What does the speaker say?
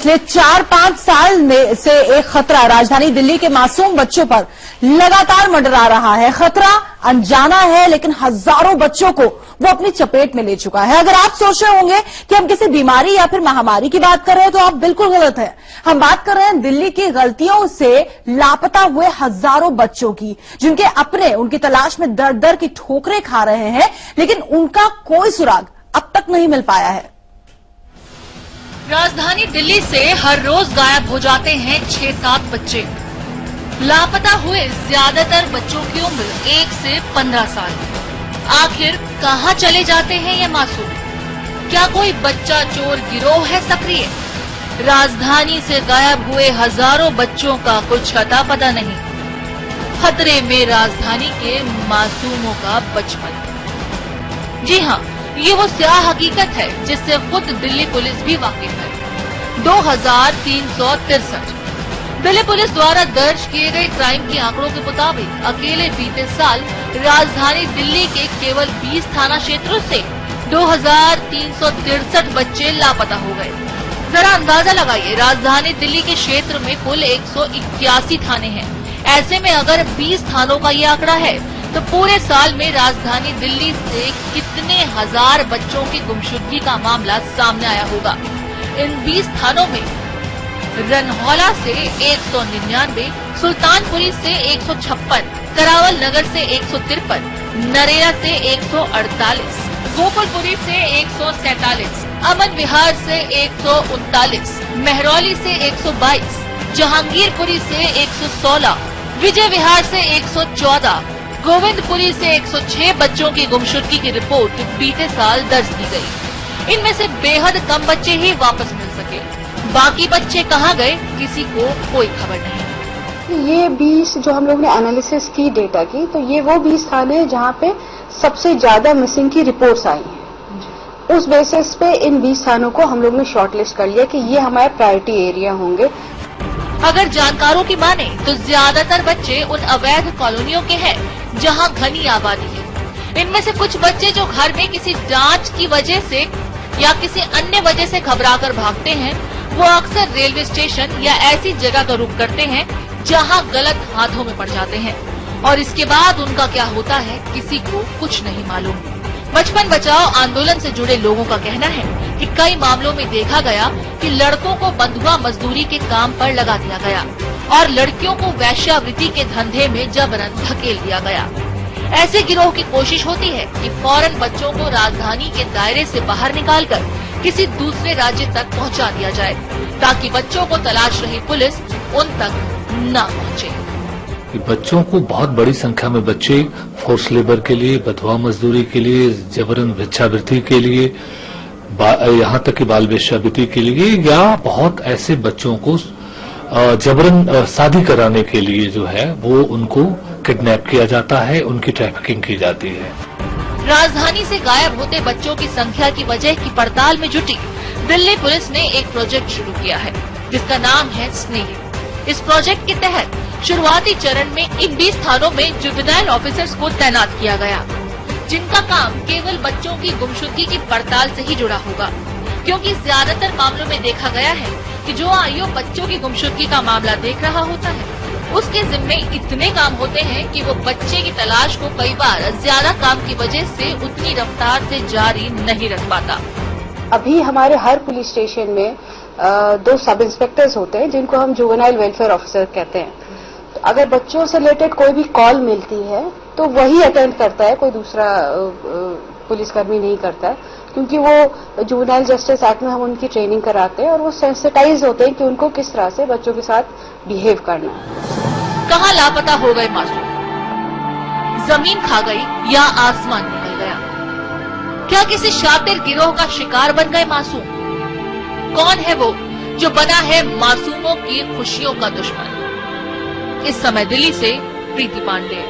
पिछले 4-5 साल से एक खतरा राजधानी दिल्ली के मासूम बच्चों पर लगातार मंडरा रहा है। खतरा अनजाना है, लेकिन हजारों बच्चों को वो अपनी चपेट में ले चुका है। अगर आप सोच रहे होंगे कि हम किसी बीमारी या फिर महामारी की बात कर रहे हैं, तो आप बिल्कुल गलत हैं। हम बात कर रहे हैं दिल्ली की गलतियों से लापता हुए हजारों बच्चों की, जिनके अपने उनकी तलाश में दर दर की ठोकरें खा रहे हैं, लेकिन उनका कोई सुराग अब तक नहीं मिल पाया है। राजधानी दिल्ली से हर रोज गायब हो जाते हैं 6-7 बच्चे। लापता हुए ज्यादातर बच्चों की उम्र 1 से 15 साल। आखिर कहां चले जाते हैं ये मासूम? क्या कोई बच्चा चोर गिरोह है सक्रिय? राजधानी से गायब हुए हजारों बच्चों का कुछ अता पता नहीं। खतरे में राजधानी के मासूमों का बचपन। जी हाँ, ये वो स्याह हकीकत है जिससे खुद दिल्ली पुलिस भी वाकिफ है। 2363 दिल्ली पुलिस द्वारा दर्ज किए गए क्राइम के आंकड़ों के मुताबिक अकेले बीते साल राजधानी दिल्ली के केवल 20 थाना क्षेत्रों से 2363 बच्चे लापता हो गए। जरा अंदाजा लगाइए, राजधानी दिल्ली के क्षेत्र में कुल 181 थाने हैं। ऐसे में अगर 20 थानों का ये आंकड़ा है, तो पूरे साल में राजधानी दिल्ली से कितने हजार बच्चों की गुमशुदगी का मामला सामने आया होगा। इन 20 थानों में रनहौला से 199, सुल्तानपुरी से 156, करावल नगर से 153, नरेला से 148, गोकुलपुरी से 147, अमन विहार से 139, मेहरौली से 122, जहांगीरपुरी से 116, विजय विहार से 114, गोविंदपुरी से 106 बच्चों की गुमशुदगी की रिपोर्ट बीते साल दर्ज की गई। इनमें से बेहद कम बच्चे ही वापस मिल सके। बाकी बच्चे कहां गए, किसी को कोई खबर नहीं। ये 20 जो हम लोग ने एनालिसिस की डेटा की, तो ये वो 20 थाने हैं जहाँ पे सबसे ज्यादा मिसिंग की रिपोर्ट्स आई हैं। उस बेसिस पे इन 20 थानों को हम लोग ने शॉर्टलिस्ट कर लिया कि ये हमारे प्रायोरिटी एरिया होंगे। अगर जानकारों की माने तो ज्यादातर बच्चे उन अवैध कॉलोनियों के हैं जहां घनी आबादी है। इनमें से कुछ बच्चे जो घर में किसी जांच की वजह से या किसी अन्य वजह से घबराकर भागते हैं, वो अक्सर रेलवे स्टेशन या ऐसी जगह का रुख करते हैं जहां गलत हाथों में पड़ जाते हैं, और इसके बाद उनका क्या होता है किसी को कुछ नहीं मालूम। बचपन बचाओ आंदोलन से जुड़े लोगों का कहना है कि कई मामलों में देखा गया कि लड़कों को बंधुआ मजदूरी के काम पर लगा दिया गया और लड़कियों को वेश्यावृत्ति के धंधे में जबरन धकेल दिया गया। ऐसे गिरोह की कोशिश होती है कि फौरन बच्चों को राजधानी के दायरे से बाहर निकालकर किसी दूसरे राज्य तक पहुंचा दिया जाए, ताकि बच्चों को तलाश रही पुलिस उन तक न पहुंचे। बच्चों को बहुत बड़ी संख्या में बच्चे फोर्स लेबर के लिए, बंधुआ मजदूरी के लिए, जबरन भिक्षावृत्ति के लिए, यहाँ तक कि बाल वेश्यावृत्ति के लिए, या बहुत ऐसे बच्चों को जबरन शादी कराने के लिए जो है वो उनको किडनैप किया जाता है, उनकी ट्रैफिकिंग की जाती है। राजधानी से गायब होते बच्चों की संख्या की वजह की पड़ताल में जुटी दिल्ली पुलिस ने एक प्रोजेक्ट शुरू किया है जिसका नाम है स्नेह। इस प्रोजेक्ट के तहत शुरुआती चरण में इन 20 थानों में जुवेनाइल ऑफिसर्स को तैनात किया गया, जिनका काम केवल बच्चों की गुमशुदगी की पड़ताल से ही जुड़ा होगा, क्योंकि ज्यादातर मामलों में देखा गया है कि जो आईओ बच्चों की गुमशुदगी का मामला देख रहा होता है, उसके जिम्मे इतने काम होते हैं कि वो बच्चे की तलाश को कई बार ज्यादा काम की वजह से उतनी रफ्तार से जारी नहीं रख पाता। अभी हमारे हर पुलिस स्टेशन में 2 सब इंस्पेक्टर्स होते हैं जिनको हम जुवेनाइल वेलफेयर ऑफिसर कहते हैं। तो अगर बच्चों से रिलेटेड कोई भी कॉल मिलती है तो वही अटेंड करता है, कोई दूसरा पुलिसकर्मी नहीं करता है, क्योंकि वो जुवेनाइल जस्टिस एक्ट में हम उनकी ट्रेनिंग कराते हैं और वो सेंसिटाइज होते हैं कि उनको किस तरह से बच्चों के साथ बिहेव करना है। कहाँ लापता हो गए मासूम? जमीन खा गई या आसमान निकल गया? क्या किसी शातिर गिरोह का शिकार बन गए मासूम? कौन है वो जो बना है मासूमों की खुशियों का दुश्मन? इस समय दिल्ली से प्रीति पांडे।